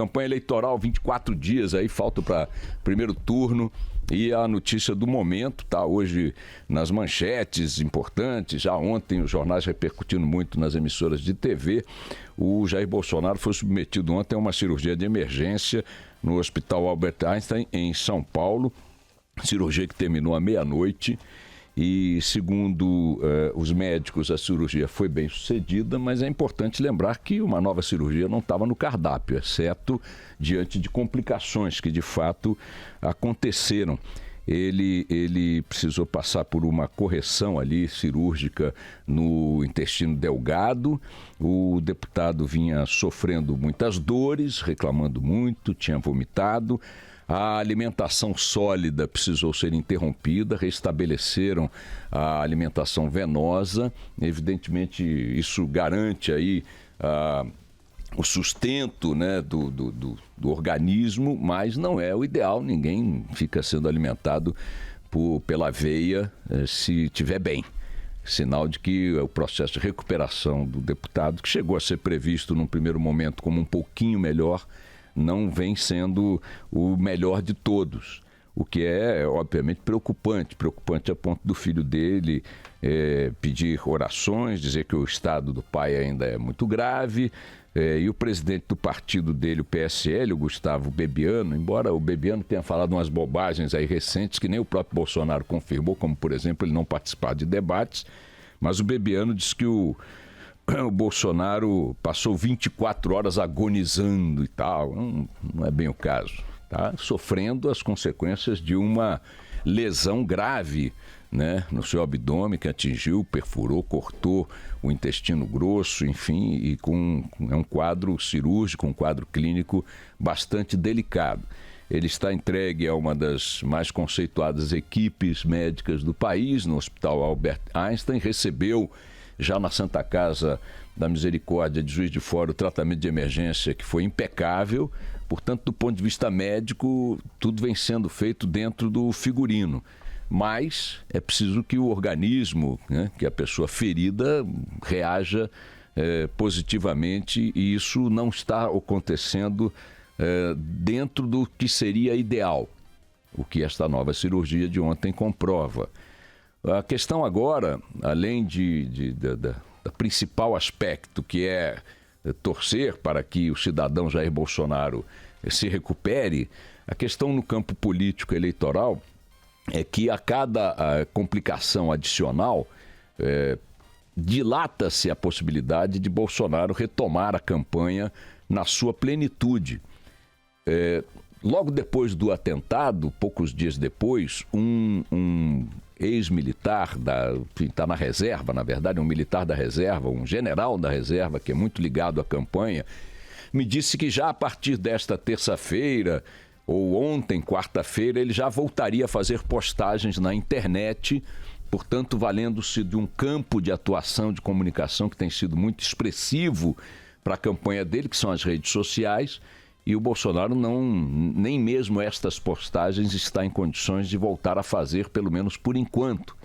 campanha eleitoral, 24 dias aí, falta para primeiro turno. E a notícia do momento está hoje nas manchetes importantes. Já ontem os jornais repercutindo muito nas emissoras de TV. O Jair Bolsonaro foi submetido ontem a uma cirurgia de emergência no Hospital Albert Einstein, em São Paulo. Cirurgia que terminou à meia-noite. E, segundo os médicos, a cirurgia foi bem sucedida, mas é importante lembrar que uma nova cirurgia não estava no cardápio, exceto diante de complicações que, de fato, aconteceram. Ele precisou passar por uma correção ali cirúrgica no intestino delgado. O deputado vinha sofrendo muitas dores, reclamando muito, tinha vomitado. A alimentação sólida precisou ser interrompida, restabeleceram a alimentação venosa. Evidentemente, isso garante aí o sustento, né, do organismo, mas não é o ideal. Ninguém fica sendo alimentado pela veia se estiver bem. Sinal de que o processo de recuperação do deputado, que chegou a ser previsto num primeiro momento como um pouquinho melhor, não vem sendo o melhor de todos, o que é obviamente preocupante a ponto do filho dele pedir orações, dizer que o estado do pai ainda é muito grave, e o presidente do partido dele, o PSL, o Gustavo Bebiano, embora o Bebiano tenha falado umas bobagens aí recentes que nem o próprio Bolsonaro confirmou, como por exemplo ele não participar de debates, mas o Bebiano disse que o Bolsonaro passou 24 horas agonizando e tal. Não é bem o caso. Está sofrendo as consequências de uma lesão grave, né, no seu abdômen, que atingiu, perfurou, cortou o intestino grosso, enfim, e é um quadro cirúrgico, um quadro clínico bastante delicado. Ele está entregue a uma das mais conceituadas equipes médicas do país, no Hospital Albert Einstein, recebeu já na Santa Casa da Misericórdia de Juiz de Fora o tratamento de emergência que foi impecável. Portanto, do ponto de vista médico, tudo vem sendo feito dentro do figurino. Mas é preciso que o organismo, né, que a pessoa ferida, reaja positivamente, e isso não está acontecendo dentro do que seria ideal, o que esta nova cirurgia de ontem comprova. A questão agora, além da principal aspecto, que é torcer para que o cidadão Jair Bolsonaro se recupere, a questão no campo político eleitoral é que a cada complicação adicional dilata-se a possibilidade de Bolsonaro retomar a campanha na sua plenitude. Logo depois do atentado, poucos dias depois, um ex-militar, está na reserva, na verdade, um militar da reserva, um general da reserva, que é muito ligado à campanha, me disse que já a partir desta terça-feira, ou ontem, quarta-feira, ele já voltaria a fazer postagens na internet, portanto, valendo-se de um campo de atuação, de comunicação que tem sido muito expressivo para a campanha dele, que são as redes sociais. E o Bolsonaro nem mesmo estas postagens está em condições de voltar a fazer, pelo menos por enquanto.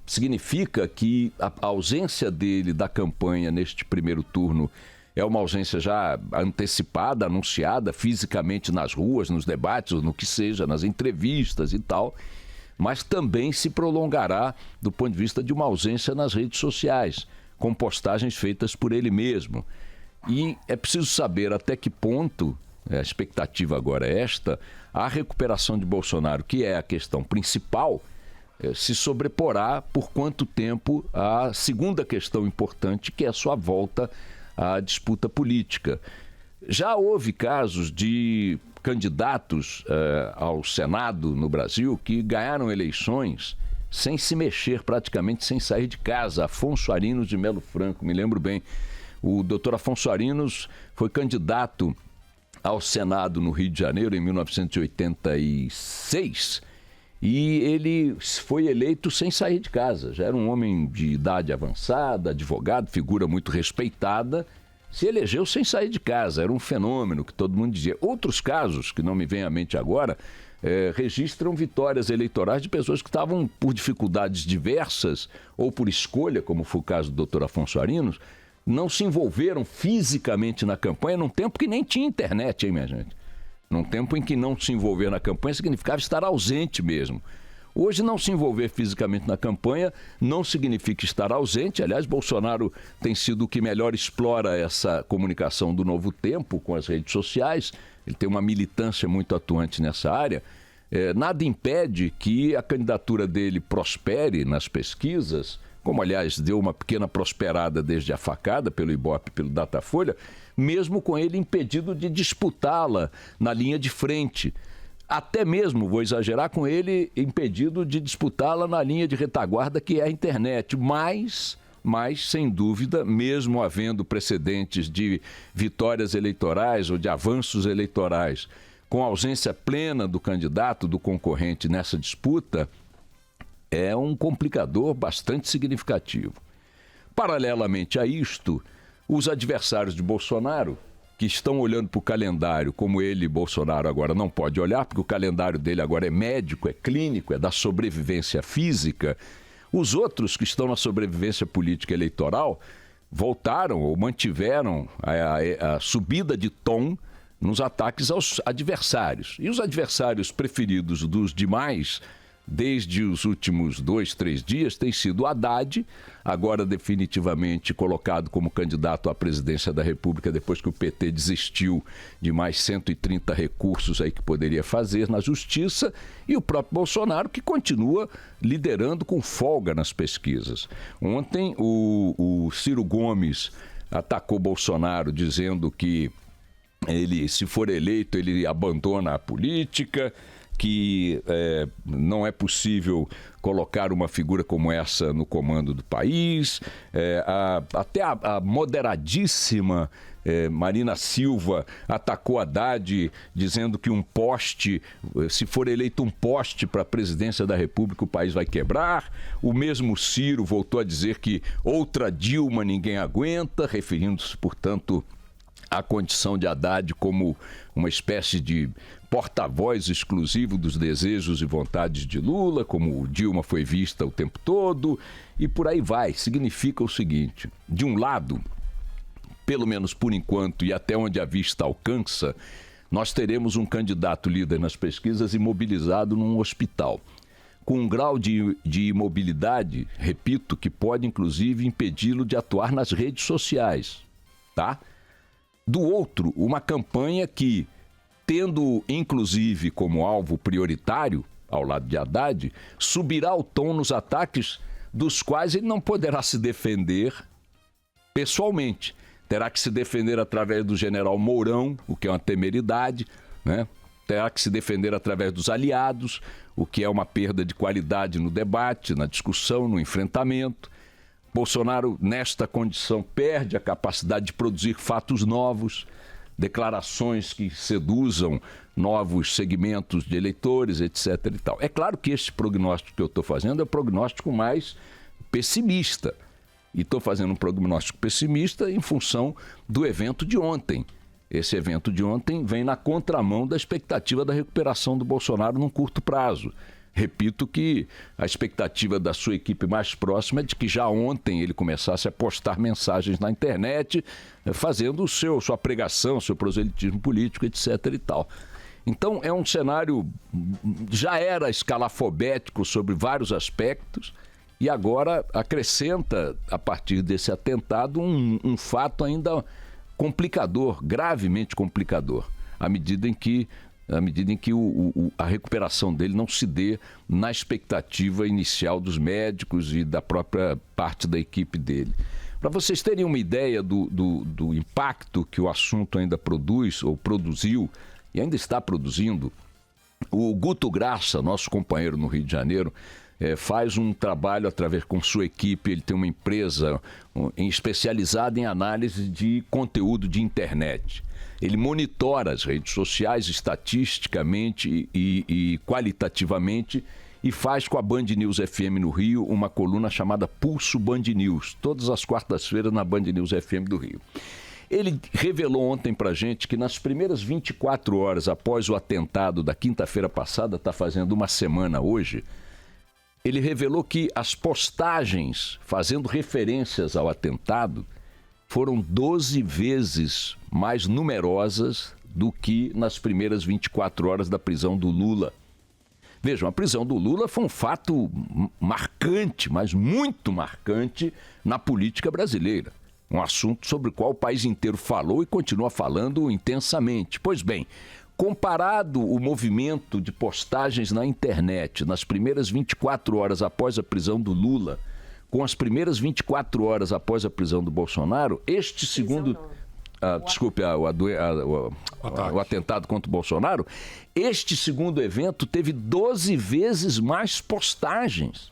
Significa que a ausência dele da campanha neste primeiro turno é uma ausência já antecipada, anunciada fisicamente nas ruas, nos debates, ou no que seja, nas entrevistas e tal, mas também se prolongará do ponto de vista de uma ausência nas redes sociais, com postagens feitas por ele mesmo. E é preciso saber até que ponto, a expectativa agora é esta, a recuperação de Bolsonaro, que é a questão principal, se sobreporá por quanto tempo a segunda questão importante, que é a sua volta à disputa política. Já houve casos de candidatos ao Senado no Brasil que ganharam eleições sem se mexer, praticamente sem sair de casa. Afonso Arinos de Melo Franco, me lembro bem. O doutor Afonso Arinos foi candidato ao Senado no Rio de Janeiro em 1986 e ele foi eleito sem sair de casa. Já era um homem de idade avançada, advogado, figura muito respeitada, se elegeu sem sair de casa. Era um fenômeno que todo mundo dizia. Outros casos, que não me vêm à mente agora, registram vitórias eleitorais de pessoas que estavam por dificuldades diversas ou por escolha, como foi o caso do doutor Afonso Arinos, não se envolveram fisicamente na campanha num tempo que nem tinha internet, hein, minha gente? Num tempo em que não se envolver na campanha significava estar ausente mesmo. Hoje, não se envolver fisicamente na campanha não significa estar ausente. Aliás, Bolsonaro tem sido o que melhor explora essa comunicação do novo tempo com as redes sociais. Ele tem uma militância muito atuante nessa área. Nada impede que a candidatura dele prospere nas pesquisas, como, aliás, deu uma pequena prosperada desde a facada pelo Ibope e pelo Datafolha, mesmo com ele impedido de disputá-la na linha de frente. Até mesmo, vou exagerar, com ele impedido de disputá-la na linha de retaguarda, que é a internet. Mas, sem dúvida, mesmo havendo precedentes de vitórias eleitorais ou de avanços eleitorais, com a ausência plena do candidato, do concorrente nessa disputa, é um complicador bastante significativo. Paralelamente a isto, os adversários de Bolsonaro, que estão olhando para o calendário como ele, Bolsonaro, agora não pode olhar, porque o calendário dele agora é médico, é clínico, é da sobrevivência física. Os outros que estão na sobrevivência política eleitoral voltaram ou mantiveram a subida de tom nos ataques aos adversários. E os adversários preferidos dos demais, desde os últimos 2, 3 dias, tem sido o Haddad, agora definitivamente colocado como candidato à presidência da República, depois que o PT desistiu de mais 130 recursos aí que poderia fazer na justiça, e o próprio Bolsonaro, que continua liderando com folga nas pesquisas. Ontem, o Ciro Gomes atacou Bolsonaro, dizendo que ele, se for eleito, ele abandona a política, que não é possível colocar uma figura como essa no comando do país. Até a moderadíssima Marina Silva atacou Haddad, dizendo que um poste, se for eleito um poste para a presidência da República, o país vai quebrar. O mesmo Ciro voltou a dizer que outra Dilma ninguém aguenta, referindo-se, portanto, à condição de Haddad como uma espécie de porta-voz exclusivo dos desejos e vontades de Lula, como Dilma foi vista o tempo todo, e por aí vai. Significa o seguinte: de um lado, pelo menos por enquanto e até onde a vista alcança, nós teremos um candidato líder nas pesquisas imobilizado num hospital, com um grau de imobilidade, repito, que pode inclusive impedi-lo de atuar nas redes sociais, tá? Do outro, uma campanha que, tendo inclusive como alvo prioritário, ao lado de Haddad, subirá o tom nos ataques dos quais ele não poderá se defender pessoalmente. Terá que se defender através do general Mourão, o que é uma temeridade, né? Terá que se defender através dos aliados, o que é uma perda de qualidade no debate, na discussão, no enfrentamento. Bolsonaro, nesta condição, perde a capacidade de produzir fatos novos, declarações que seduzam novos segmentos de eleitores, etc. e tal. É claro que esse prognóstico que eu estou fazendo é o prognóstico mais pessimista. E estou fazendo um prognóstico pessimista em função do evento de ontem. Esse evento de ontem vem na contramão da expectativa da recuperação do Bolsonaro num curto prazo. Repito que a expectativa da sua equipe mais próxima é de que já ontem ele começasse a postar mensagens na internet, fazendo sua pregação, seu proselitismo político, etc. e tal. Então é um cenário, já era escalafobético sobre vários aspectos, e agora acrescenta, a partir desse atentado, um fato ainda complicador, gravemente complicador, à medida em que a recuperação dele não se dê na expectativa inicial dos médicos e da própria parte da equipe dele. Para vocês terem uma ideia do impacto que o assunto ainda produz, ou produziu, e ainda está produzindo, o Guto Graça, nosso companheiro no Rio de Janeiro, faz um trabalho através com sua equipe. Ele tem uma empresa especializada em análise de conteúdo de internet. Ele monitora as redes sociais estatisticamente e qualitativamente, e faz com a Band News FM no Rio uma coluna chamada Pulso Band News, todas as quartas-feiras na Band News FM do Rio. Ele revelou ontem pra gente que nas primeiras 24 horas após o atentado da quinta-feira passada, está fazendo uma semana hoje, ele revelou que as postagens fazendo referências ao atentado foram 12 vezes mais numerosas do que nas primeiras 24 horas da prisão do Lula. Vejam, a prisão do Lula foi um fato marcante, mas muito marcante na política brasileira. Um assunto sobre o qual o país inteiro falou e continua falando intensamente. Pois bem, comparado o movimento de postagens na internet nas primeiras 24 horas após a prisão do Lula com as primeiras 24 horas após a prisão do Bolsonaro, este segundo... o atentado contra o Bolsonaro, este segundo evento teve 12 vezes mais postagens.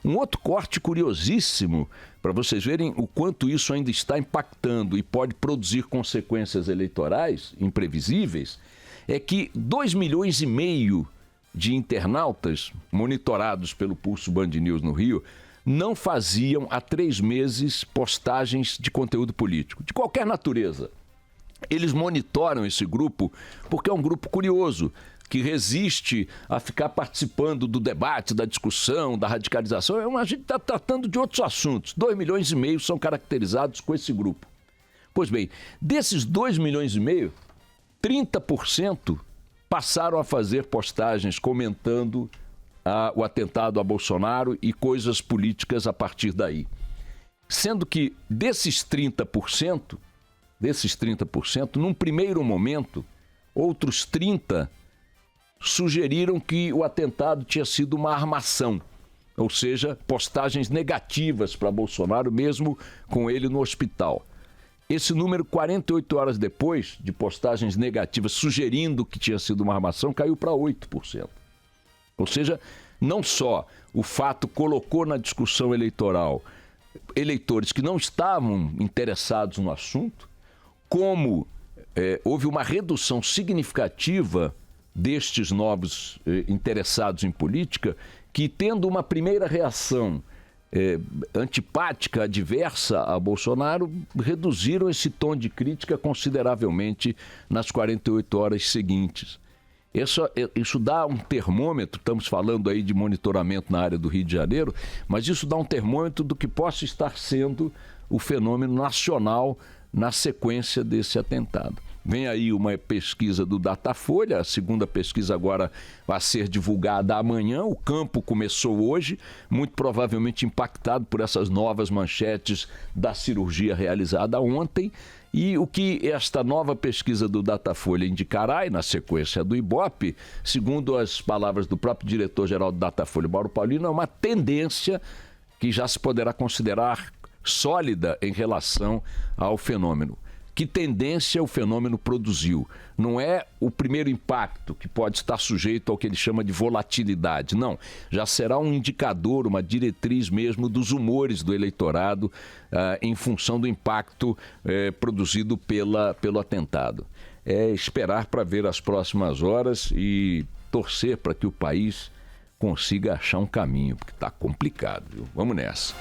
Um outro corte curiosíssimo, para vocês verem o quanto isso ainda está impactando e pode produzir consequências eleitorais imprevisíveis, é que 2,5 milhões de internautas monitorados pelo Pulso Band News no Rio não faziam há 3 meses postagens de conteúdo político, de qualquer natureza. Eles monitoram esse grupo porque é um grupo curioso, que resiste a ficar participando do debate, da discussão, da radicalização. A gente está tratando de outros assuntos. 2,5 milhões são caracterizados com esse grupo. Pois bem, desses 2,5 milhões, 30% passaram a fazer postagens comentando o atentado a Bolsonaro e coisas políticas a partir daí. Sendo que desses 30%, num primeiro momento, outros 30% sugeriram que o atentado tinha sido uma armação, ou seja, postagens negativas para Bolsonaro, mesmo com ele no hospital. Esse número, 48 horas depois de postagens negativas sugerindo que tinha sido uma armação, caiu para 8%. Ou seja, não só o fato colocou na discussão eleitoral eleitores que não estavam interessados no assunto, como houve uma redução significativa destes novos interessados em política, que tendo uma primeira reação antipática, adversa a Bolsonaro, reduziram esse tom de crítica consideravelmente nas 48 horas seguintes. Isso dá um termômetro, estamos falando aí de monitoramento na área do Rio de Janeiro, mas isso dá um termômetro do que possa estar sendo o fenômeno nacional na sequência desse atentado. Vem aí uma pesquisa do Datafolha, a segunda pesquisa agora vai ser divulgada amanhã. O campo começou hoje, muito provavelmente impactado por essas novas manchetes da cirurgia realizada ontem. E o que esta nova pesquisa do Datafolha indicará, e na sequência do Ibope, segundo as palavras do próprio diretor-geral do Datafolha, Mauro Paulino, é uma tendência que já se poderá considerar sólida em relação ao fenômeno. Que tendência o fenômeno produziu? Não é o primeiro impacto, que pode estar sujeito ao que ele chama de volatilidade, não. Já será um indicador, uma diretriz mesmo dos humores do eleitorado em função do impacto produzido pelo atentado. É esperar para ver as próximas horas e torcer para que o país consiga achar um caminho, porque está complicado, viu? Vamos nessa.